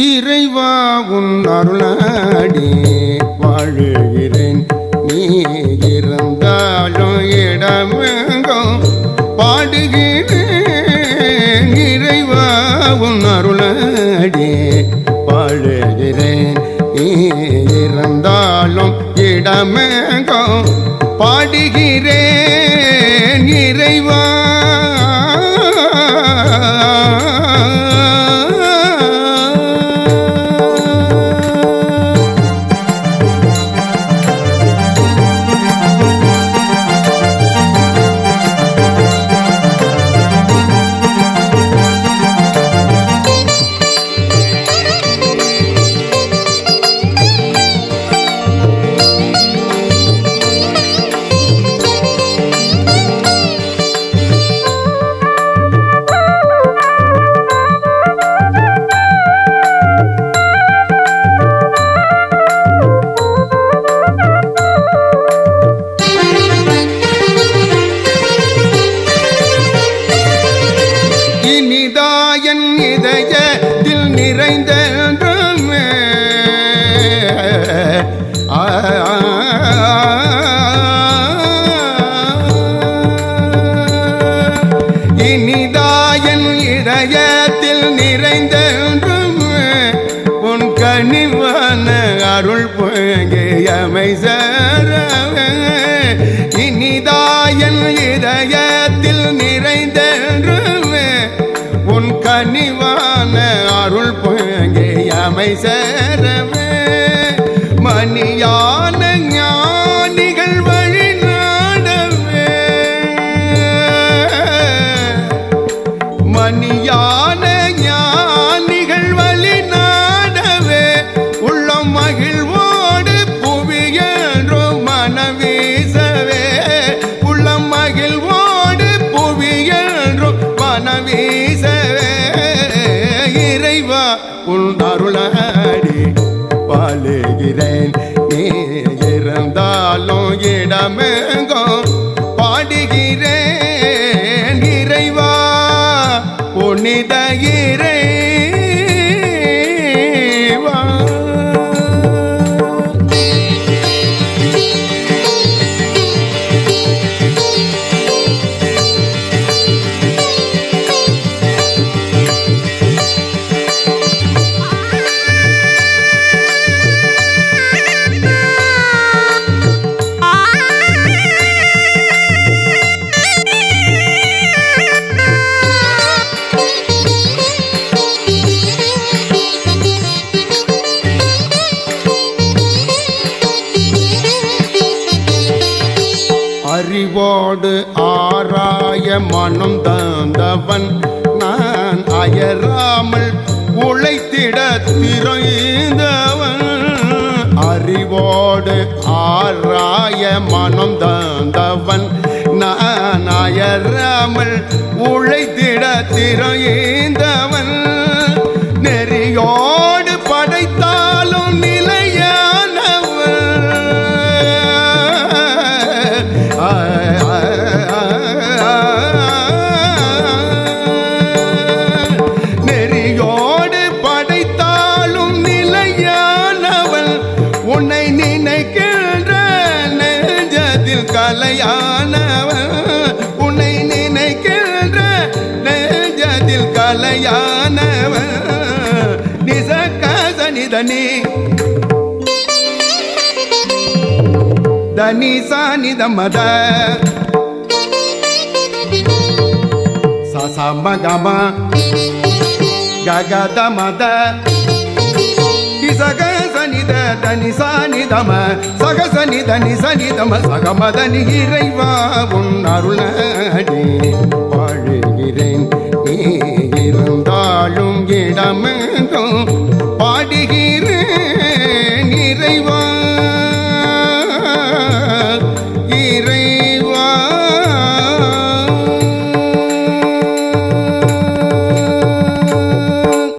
இறைவா உன் அருளாடி வாழுகிறேன். நீ இருந்தாலும் இடமெங்கும் பாடுகிறேன். இறைவா உன் அருளாடி வாழுகிறேன். நீ இருந்தாலும் இடமெங்கும் பாடுகிறேன். இறைவா இனிதாயன் இதயத்தில் நிறைந்த இனிதாயன் இதயத்தில் நிறைந்த உன் கனிவான அருள் பொங்கியமை சேர. இனிதாயன் இதயத்தில் நிறைந்த உன் கனிவான அருள் பொங்கியமை சேரவே. மணியான ஞானிகள் வழி நாடவே. மணியான ஞானிகள் வழி நாடவே. உள்ளம் மகிழ்வோடு புவியென்றும் மனவீசவே. உள்ளம் மகிழ்வோடு புவியென்றும் மனவீசவே. இறைவா உன் அருளாடி வாழுகிறேன். நீ இருந்தாலும் இடமெங்கும் பாடுகிறேன். இறைவா புனித இறைவா. அறிவோடு ஆராய மனம் தந்தவன் நான் அயராமல் உழைத்திட திரைந்தவன். அறிவோடு ஆராய மனம் தந்தவன் நான் அயராமல் உழைத்திட திரைந்தவன். நெறியோடு படைத்தாலும் நிலையானவன். நெறியோடு படைத்தாலும் நிலையானவன். உன்னை நினைக்கின்ற நெஞ்சத்தில் கலையானவன். உன்னை நினைக்கின்ற நெஞ்சத்தில் கலையானவன். நிசகசனிதனி தனி சானிதமத சசமகம ககதமத சகசனித தனி சானிதம சகசனித நிசனிதம சகமதனி. இறைவா உன் அருளாடி வாழுகிறேன். நீ இருந்தாலும் இடமெங்கும்